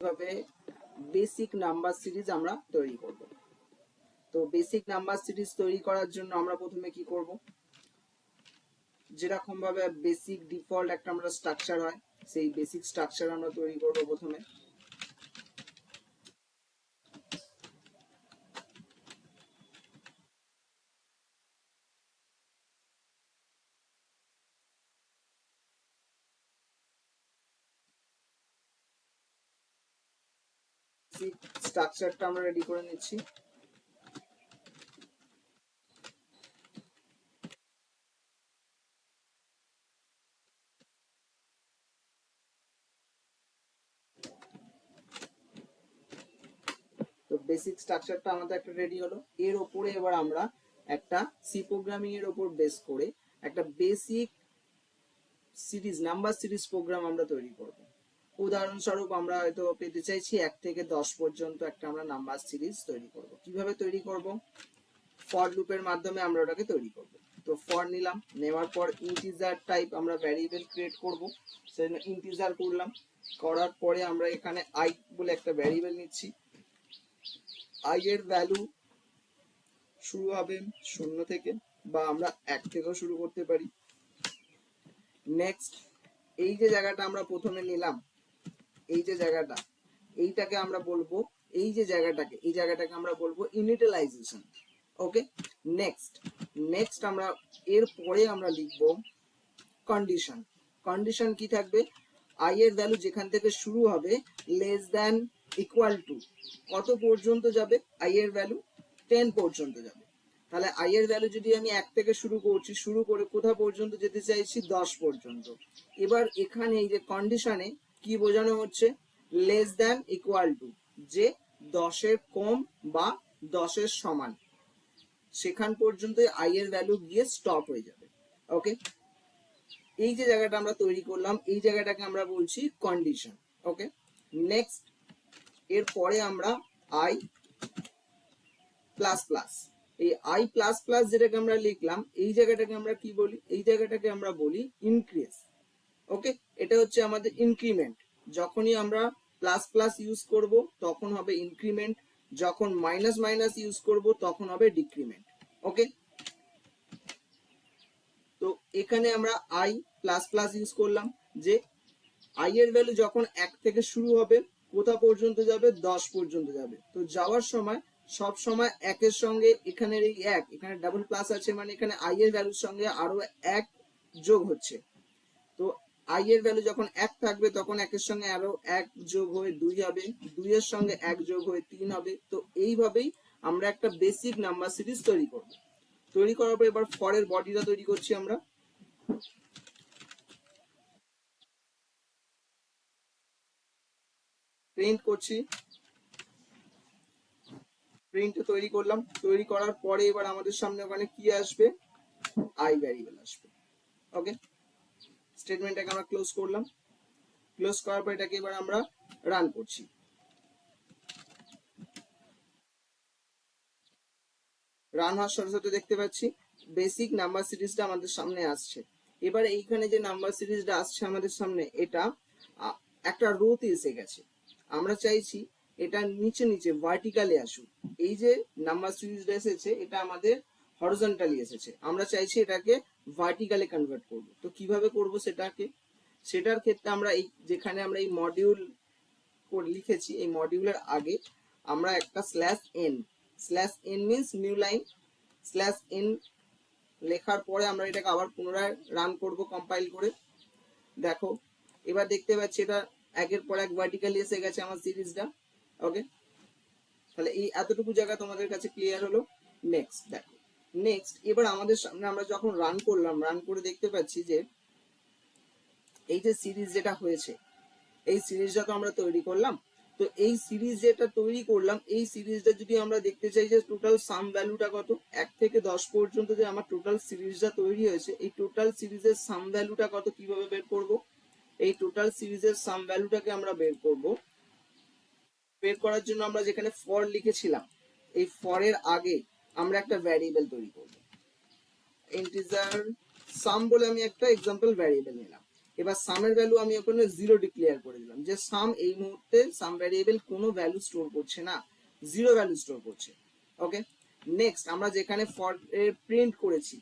কিভাবে basic number series আমরা তৈরি করব। তো বেসিক নাম্বার সিরিজ তৈরি করার জন্য আমরা প্রথমে কি করব, যেরকম ভাবে বেসিক ডিফল্ট একটা আমরা স্ট্রাকচার হয় সেই বেসিক স্ট্রাকচার আমরা তৈরি করব। প্রথমে স্ট্রাকচারটা আমরা রেডি করে নিচ্ছি। তো বেসিক স্ট্রাকচারটা আমাদের একটা রেডি হলো। এর উপরে এবার আমরা একটা সি প্রোগ্রামিং এর উপর বেস করে একটা basic series number series program আমরা তৈরি করব। উদাহরণস্বরূপ আমরা হয়তো পেতে চাইছি 1 থেকে 10 পর্যন্ত একটা আমরা নাম্বার সিরিজ তৈরি করব। কিভাবে তৈরি করব? ফর লুপের মাধ্যমে আমরা ওটাকে তৈরি করব। তো ফর নিলাম, নেওয়ার পর ইন্টিজার টাইপ আমরা ভ্যারিয়েবল ক্রিয়েট করব, সেজন্য ইন্টিজার করলাম। করার পরে আমরা এখানে আই বলে একটা ভ্যারিয়েবল নিচ্ছি। আই এর ভ্যালু শুরু হবে 0 থেকে, বা আমরা 1 থেকেও শুরু করতে পারি। নেক্সট, এই যে জায়গাটা আমরা প্রথমে নিলাম, এই যে জায়গাটা, এইটাকে আমরা বলবো, এই জায়গাটাকে আমরা বলবো ইনিশিয়ালাইজেশন। ওকে, নেক্সট আমরা এর পরে আমরা লিখবো কন্ডিশন। কন্ডিশন কি থাকবে? আই এর ভ্যালু যেখান থেকে শুরু হবে লেস দ্যান ইকুয়াল টু কত পর্যন্ত যাবে? আই এর ভ্যালু 10 পর্যন্ত যাবে। তাহলে আই এর ভ্যালু যদি আমি 1 থেকে শুরু করছি, শুরু করে কোথা পর্যন্ত যেতে চাইছি? 10 পর্যন্ত। এবার এখানে এই যে কন্ডিশনে কি বোঝানো হচ্ছে? লেস দ্যান ইকুয়াল টু, যে 10 এর কম বা 10 এর সমান, সেখান পর্যন্ত আই এর ভ্যালু গিয়ে স্টপ হয়ে যাবে। ওকে, এই যে জায়গাটা আমরা তৈরি করলাম, এই জায়গাটাকে আমরা বলছি কন্ডিশন। ওকে, নেক্সট, এর পরে আমরা আই প্লাস প্লাস, এই আই প্লাস প্লাস যেটাকে আমরা লিখলাম, এই জায়গাটাকে আমরা কি বলি? এই জায়গাটাকে আমরা বলি ইনক্রিজ। ওকে, এটা হচ্ছে আমাদের ইনক্রিমেন্ট। যখনই আমরা প্লাস প্লাস ইউজ করব তখন হবে ইনক্রিমেন্ট, যখন মাইনাস মাইনাস ইউজ করব তখন হবে ডিক্রিমেন্ট। ওকে, তো এখানে আমরা আই প্লাস প্লাস ইউজ করলাম, যে আই এর ভ্যালু যখন 1 থেকে শুরু হবে কোথা পর্যন্ত যাবে? 10 পর্যন্ত যাবে। তো যাওয়ার সময় সব সময় 1 এর সঙ্গে এখানের এই 1, এখানে ডাবল প্লাস আছে, মানে এখানে আই এর ভ্যালুর সঙ্গে আরো 1 যোগ হচ্ছে। তো আই এর ভ্যালু যখন 1 থাকবে তখন 1 এর সঙ্গে আরো 1 যোগ হয়ে 2 হবে, 2 এর সঙ্গে 1 যোগ হয়ে 3 হবে। তো এইভাবেই আমরা একটা বেসিক নাম্বার সিরিজ তৈরি করব। তৈরি করার পর এবার ফরের বডিটা তৈরি করছি আমরা। প্রিন্ট করছি, প্রিন্ট তৈরি করলাম। তৈরি করার পরে এবার আমাদের সামনে ওখানে কি আসবে? আই ভ্যারিয়েবল আসবে। ওকে, স্টেটমেন্টটাকে আমরা ক্লোজ করলাম। ক্লোজ করার পর এটাকে এবার আমরা রান করছি। রান হওয়ার সাথে সাথে দেখতে পাচ্ছি বেসিক নাম্বার সিরিজটা আমাদের সামনে আসছে। এবার এইখানে যে নাম্বার সিরিজটা আসছে আমাদের সামনে, এটা একটা রোতে এসে গেছে। আমরা চাইছি এটা নিচে নিচে ভার্টিক্যালি আসুক। এই যে নাম্বার সিরিজটা এসেছে এটা আমাদের হরিজন্টালি এসেছে, আমরা চাইছি এটাকে ভার্টিক্যালি কনভার্ট করব। তো কিভাবে করব সেটার ক্ষেত্রে আমরা এই যেখানে আমরা এই মডিউল লিখেছি, এই মডিউলের আগে আমরা একটা slash N means new line, slash N লেখার পরে আমরা এটাকে আবার পুনরায় রান করব কম্পাইল করে। দেখো, এবার দেখতে পাচ্ছি এটা একের পর এক ভার্টিক্যালি এসে গেছে আমার সিরিজটা। ওকে, তাহলে এই এতটুকু জায়গা তোমাদের কাছে ক্লিয়ার হলো। নেক্সট দেখো, নেক্সট এবার আমাদের সামনে আমরা যখন রান করলাম, রান করে দেখতে পাচ্ছি যে এই যে সিরিজ যেটা হয়েছে, এই সিরিজটা তো আমরা তৈরি করলাম। তো এই সিরিজ যেটা তৈরি করলাম, এই সিরিজটা যদি আমরা দেখতে চাই যে টোটাল সাম ভ্যালুটা কত, 1 থেকে 10 পর্যন্ত যে আমার টোটাল সিরিজটা তৈরি হয়েছে, এই টোটাল সিরিজের সাম ভ্যালুটা কত, কিভাবে বের করব? এই টোটাল সিরিজের সাম ভ্যালুটাকে আমরা বের করব। বের করার জন্য আমরা যেখানে ফর লিখেছিলাম, এই ফরের আগে আমরা একটা ভ্যারিয়েবল তৈরি করব। ইন্টিজার সাম বলে আমি একটা এক্সাম্পল ভ্যারিয়েবল নিলাম। এবার সামের ভ্যালু আমি ওখানে 0 ডিক্লেয়ার করে দিলাম, যে সাম এই মুহূর্তে সাম ভ্যারিয়েবল কোনো ভ্যালু স্টোর করছে না, 0 ভ্যালু স্টোর করছে। ওকে, নেক্সট আমরা যেখানে ফর এর প্রিন্ট করেছি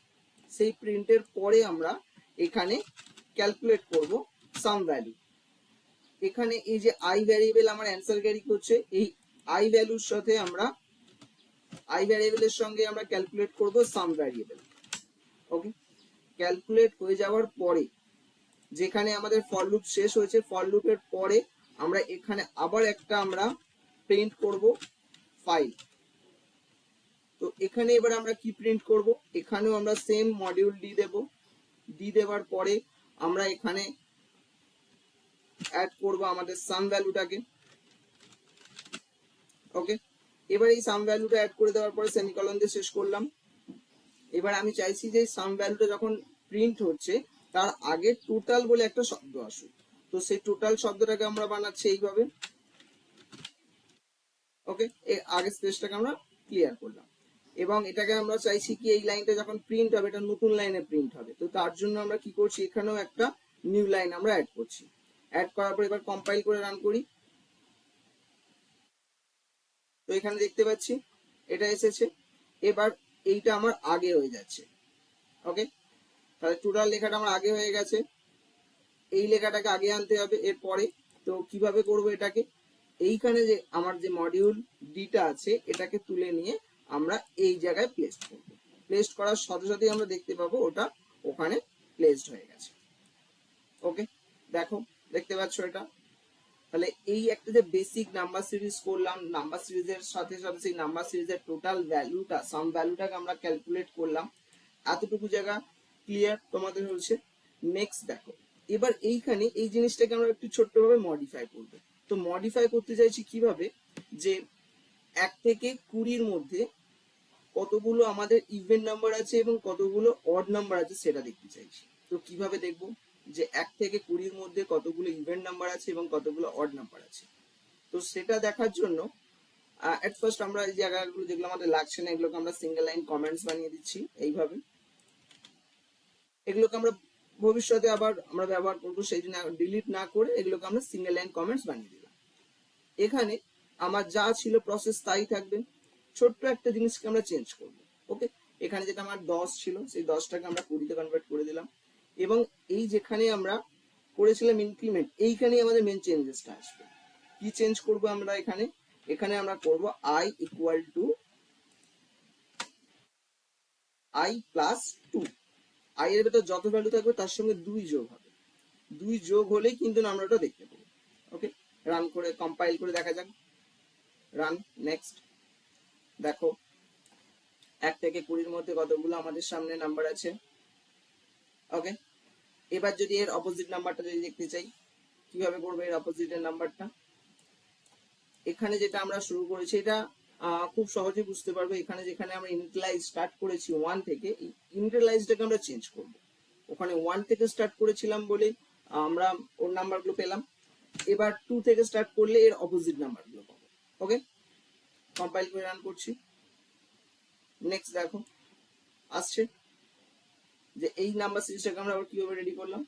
সেই প্রিন্টের পরে আমরা এখানে ক্যালকুলেট করব সাম ভ্যালু। এখানে এই যে আই ভ্যারিয়েবল আমার অ্যান্সার ক্যারি করছে, এই আই ভ্যালুর সাথে আমরা আই ভ্যারিয়েবলের সঙ্গে আমরা ক্যালকুলেট করব সাম ভ্যারিয়েবল। ওকে, ক্যালকুলেট হয়ে যাওয়ার পরে যেখানে আমাদের ফর লুপ শেষ হয়েছে, ফর লুপের পরে আমরা এখানে আবার একটা আমরা প্রিন্ট করব ফাইল। তো এখানে এবার আমরা কি প্রিন্ট করব, এখানেও আমরা সেম মডিউল ডি দেব, ডি দেওয়ার পরে আমরা এখানে অ্যাড করব আমাদের সাম ভ্যালুটাকে। ওকে, এবার এই সাম ভ্যালুটা অ্যাড করে দেওয়ার পরে সেমিকলন দিয়ে শেষ করলাম। এবার আমি চাইছি যে সাম ভ্যালুটা যখন প্রিন্ট হচ্ছে তার আগে টোটাল বলে একটা শব্দ আসুক, তো সেই টোটাল শব্দটাকে আমরা বানাচ্ছি এইভাবে। ওকে, এর আগের স্পেসটাকে আমরা ক্লিয়ার করলাম এবং এটাকে আমরা চাইছি কি এই লাইনটা যখন প্রিন্ট হবে এটা নতুন লাইনে প্রিন্ট হবে, তো তার জন্য আমরা কি করছি, এখানেও একটা নিউ লাইন আমরা অ্যাড করছি। অ্যাড করার পর এবার কম্পাইল করে রান করি। তো এখানে দেখতে পাচ্ছি এটা এসেছে, এবার এইটা আমার আগে হয়ে যাচ্ছে। ওকে, তাহলে টোটাল লেখাটা আমার আগে হয়ে গেছে, এই লেখাটাকে আগে আনতে হবে এরপরে। তো কিভাবে করব এটাকে, এইখানে যে আমার যে মডিউল ডিটা আছে এটাকে তুলে নিয়ে আমরা এই জায়গায় প্লেসড করব। প্লেসড করার সাথে সাথেই আমরা দেখতে পাবো ওটা ওখানে প্লেসড হয়ে গেছে। ওকে, দেখো দেখতে পাচ্ছ এটা। তাহলে এই একটা যে বেসিক নাম্বার সিরিজ করলাম, নাম্বার সিরিজের সাথে সাথে সেই নাম্বার সিরিজের টোটাল ভ্যালুটা সাম ভ্যালুটাকে আমরা ক্যালকুলেট করলাম, এতটুকু জায়গা ক্লিয়ার তোমাদের হচ্ছে। নেক্সট দেখো, এবার এইখানে এই জিনিসটাকে আমরা একটু ছোট্টভাবে মডিফাই করব। তো মডিফাই করতে চাইছি কিভাবে, যে 1 থেকে 20-র মধ্যে কতগুলো আমাদের ইভেন নাম্বার আছে এবং কতগুলো অড নাম্বার আছে সেটা দেখতে চাইছি। তো কিভাবে দেখব যে 1 থেকে 20-র মধ্যে কতগুলো ইভেন নাম্বার আছে এবং কতগুলো অড নাম্বার আছে, তো সেটা দেখার জন্য এট ফার্স্ট আমরা এই জায়গাগুলো যেগুলো আমাদের লাগছে না এগুলোকে আমরা সিঙ্গেল লাইন কমেন্টস বানিয়ে দিচ্ছি এইভাবে। এগুলোকে আমরা ভবিষ্যতে আবার আমরা ব্যবহার করবো, সেই জন্য ডিলিট না করে এগুলোকে আমরা সিঙ্গেল লাইন কমেন্টস বানিয়ে দিলাম। এখানে আমার যা ছিল প্রসেস তাই থাকবে, ছোট্ট একটা জিনিসকে আমরা চেঞ্জ করব। ওকে, এখানে যেটা আমার 10 ছিল সেই 10টাকে আমরা 20-তে কনভার্ট করে দিলাম এবং এই যেখানে আমরা করেছিলাম ইনক্রিমেন্ট এইখানেই আমাদের মেন চেঞ্জেসটা আসবে। কি চেঞ্জ করব আমরা এখানে, এখানে আমরা করব i equal to i plus 2। i এর ভেতর যত ভ্যালু থাকবে তার সঙ্গে 2 যোগ হবে, 2 যোগ হলেই কিন্তু আমরা ওটা দেখতে পাবো। ওকে, রান করে কম্পাইল করে দেখা যাক। Run, next. দেখো 1 থেকে 20-র মধ্যে কতগুলো আমাদের সামনে নাম্বার আছে। ওকে, এবার যদি এর অপোজিট নাম্বারটা যদি দেখতে চাই, কিভাবে করবো এর অপোজিটের নাম্বারটা, এখানে যেটা আমরা শুরু করেছি এটা খুব সহজে বুঝতে পারবো। এখানে যেখানে আমরা ইনিশিয়ালাইজ স্টার্ট করেছি 1 থেকে, ইনিশিয়ালাইজটাকে আমরা চেঞ্জ করব। ওখানে 1 থেকে স্টার্ট করেছিলাম বলে আমরা ওর নাম্বারগুলো পেলাম, এবার 2 থেকে স্টার্ট করলে এর অপোজিট নাম্বারগুলো পাবো। ওকে, কম্পাইল করে রান করছি। নেক্সট দেখো আসছে যে এই নাম্বার সিরিজটাকে আমরা আবার কিভাবে রেডি করলাম।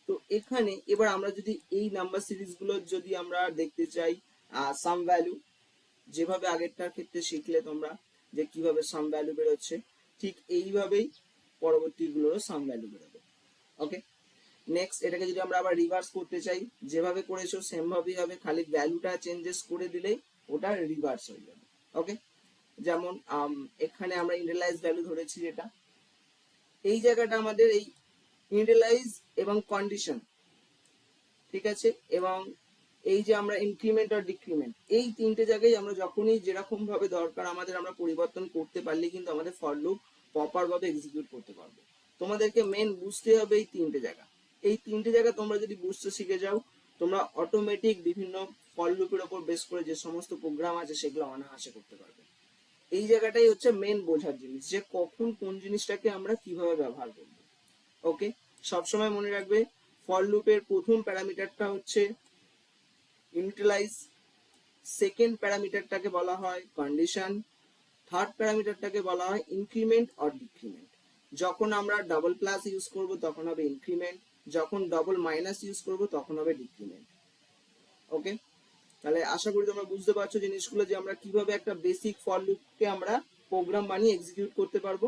তো এখানে এবার আমরা যদি এই নাম্বার সিরিজগুলো যদি আমরা দেখতে চাই সাম ভ্যালু, যেভাবে আগেরটার ক্ষেত্রে শিখলে তোমরা যে কিভাবে সাম ভ্যালু বেরোচ্ছে, ঠিক এইভাবেই পরবর্তীগুলোরও সাম ভ্যালু বেরোবে। ওকে, নেক্সট এটাকে যদি আমরা আবার রিভার্স করতে চাই, যেভাবে করেছো সেম ভাবেই হবে, খালি ভ্যালুটা চেঞ্জেস করে দিলেই ওটা রিভার্স হয়ে যাবে। ওকে, যেমন এখানে আমরা ইনিশিয়ালাইজ ভ্যালু ধরেছি, যেটা এই জায়গাটা আমাদের এই ইনিশিয়ালাইজ এবং কন্ডিশন, ঠিক আছে, এবং এই যে আমরা ইনক্রিমেন্ট আর ডিক্রিমেন্ট, এই তিনটে জায়গায় আমরা যখনই যেরকম ভাবে দরকার আমাদের আমরা পরিবর্তন করতে পারলে কিন্তু আমাদের ফর লুপ প্রপার ভাবে এক্সিকিউট করতে পারবো। তোমাদেরকে মেন বুঝতে হবে এই তিনটে জায়গা, এই তিনটে জায়গা তোমরা যদি বুঝতে শিখে যাও তোমরা অটোমেটিক বিভিন্ন ফর লুপের উপর বেস করে যে সমস্ত প্রোগ্রাম আছে সেগুলো অনায়াসে করতে পারবে। এই জায়গাটাই হচ্ছে মেন বোঝার জিনিস, যে কখন কোন জিনিসটাকে আমরা কিভাবে ব্যবহার করব। ওকে, সবসময় মনে রাখবে ফর লুপের প্রথম প্যারামিটারটা হচ্ছে ইনিশিয়ালাইজ, সেকেন্ড প্যারামিটারটাকে বলা হয় কন্ডিশন, থার্ড প্যারামিটারটাকে বলা হয় ইনক্রিমেন্ট অর ডিক্রিমেন্ট। যখন আমরা ডাবল প্লাস ইউজ করব তখন হবে ইনক্রিমেন্ট, যখন ডবল মাইনাস ইউজ করব তখন হবে ডিক্রিমেন্ট। ওকে, তাহলে আশা করি তোমরা বুঝতে পারছো জিনিসগুলো, যে আমরা কিভাবে একটা বেসিক ফর লুপকে আমরা প্রোগ্রাম বানিয়ে এক্সিকিউট করতে পারবো।